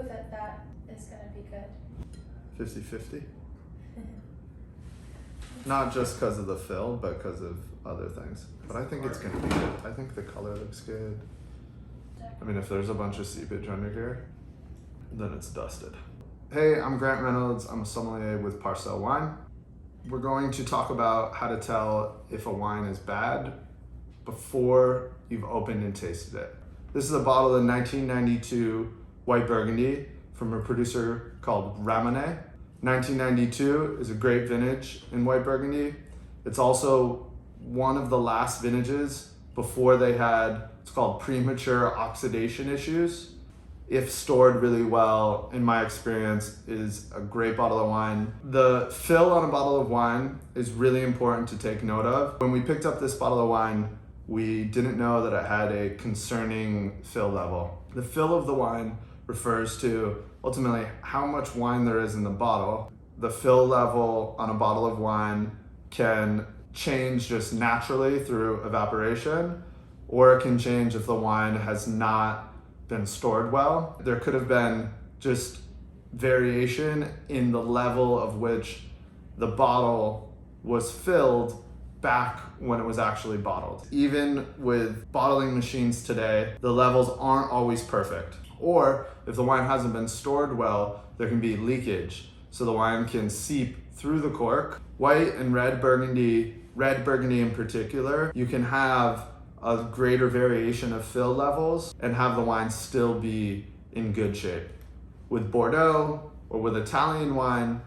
that that is going to be good? 50-50. Not just because of the fill, but because of other things. But I think it's gonna be good. I think the color looks good. I mean, if there's a bunch of seepage under here, then it's dusted. Hey, I'm Grant Reynolds. I'm a sommelier with Parcelle Wine. We're going to talk about how to tell if a wine is bad before you've opened and tasted it. This is a bottle of 1992 white Burgundy from a producer called Ramonet. 1992 is a great vintage in white Burgundy. It's also one of the last vintages before they had, it's called premature oxidation issues. If stored really well, in my experience, is a great bottle of wine. The fill on a bottle of wine is really important to take note of. When we picked up this bottle of wine, we didn't know that it had a concerning fill level. The fill of the wine refers to ultimately how much wine there is in the bottle. The fill level on a bottle of wine can change just naturally through evaporation, or it can change if the wine has not been stored well. There could have been just variation in the level of which the bottle was filled back when it was actually bottled. Even with bottling machines today, the levels aren't always perfect. Or if the wine hasn't been stored well, there can be leakage. So the wine can seep through the cork. White and red Burgundy in particular, you can have a greater variation of fill levels and have the wine still be in good shape. With Bordeaux or with Italian wine,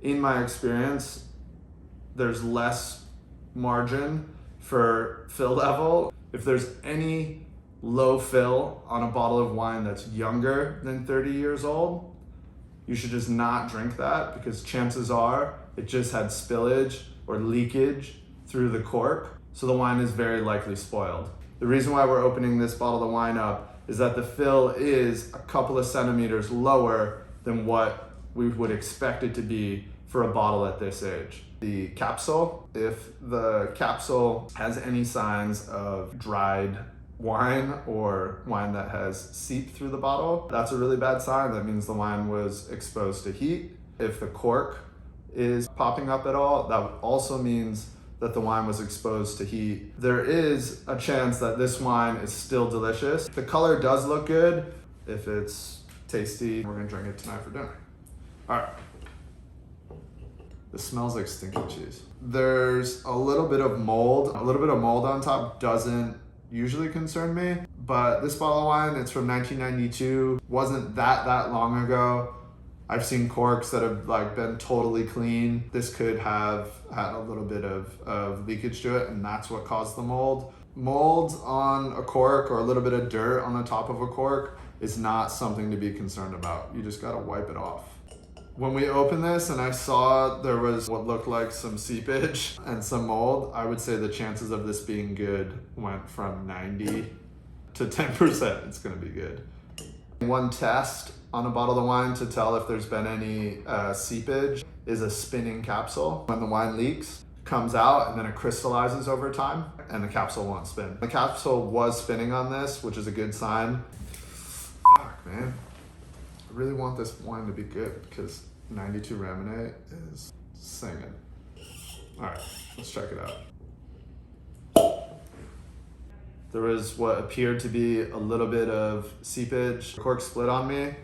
in my experience, there's less margin for fill level. If there's any low fill on a bottle of wine that's younger than 30 years old, you should just not drink that, because chances are it just had spillage or leakage through the cork, so the wine is very likely spoiled. The reason why we're opening this bottle of wine up is that the fill is a couple of centimeters lower than what we would expect it to be for a bottle at this age. The capsule, if the capsule has any signs of dried wine or wine that has seeped through the bottle, that's a really bad sign. That means the wine was exposed to heat. If the cork is popping up at all, that also means that the wine was exposed to heat. There is a chance that this wine is still delicious. The color does look good. If it's tasty, we're gonna drink it tonight for dinner. All right. This smells like stinky cheese. There's a little bit of mold. A little bit of mold on top doesn't usually concern me, but this bottle of wine, it's from 1992. Wasn't that long ago. I've seen corks that have been totally clean. This could have had a little bit of leakage to it, and that's what caused the mold. Mold on a cork or a little bit of dirt on the top of a cork is not something to be concerned about. You just gotta wipe it off. When we opened this and I saw there was what looked like some seepage and some mold, I would say the chances of this being good went from 90 to 10%. It's gonna be good. One test on a bottle of wine to tell if there's been any seepage is a spinning capsule. When the wine leaks, it comes out and then it crystallizes over time and the capsule won't spin. The capsule was spinning on this, which is a good sign. Fuck, man. I really want this wine to be good because 92 Ramonet is singing. All right, let's check it out. There was what appeared to be a little bit of seepage. The cork split on me.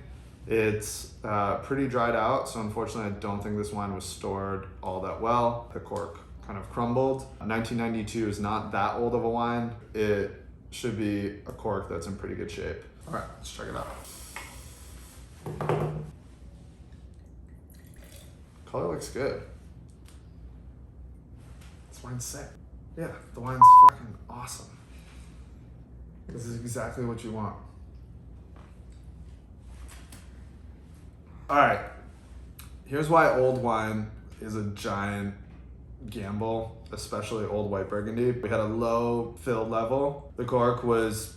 It's pretty dried out, so unfortunately I don't think this wine was stored all that well. The cork kind of crumbled. 1992 is not that old of a wine. It should be a cork that's in pretty good shape. All right, let's check it out. Color looks good. This wine's sick. Yeah, the wine's fucking awesome. This is exactly what you want. All right, here's why old wine is a giant gamble, especially old white Burgundy. We had a low fill level. The cork was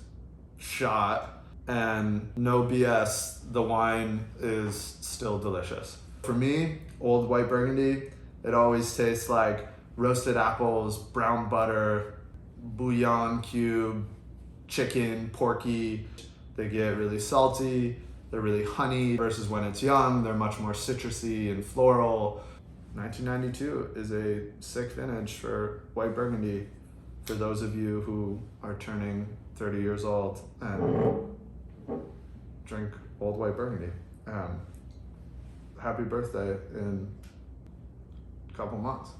shot, and no BS, the wine is still delicious. For me, old white Burgundy, it always tastes like roasted apples, brown butter, bouillon cube, chicken, porky. They get really salty, they're really honey, versus when it's young, they're much more citrusy and floral. 1992 is a sick vintage for white Burgundy for those of you who are turning 30 years old and drink old white Burgundy. Happy birthday in a couple months.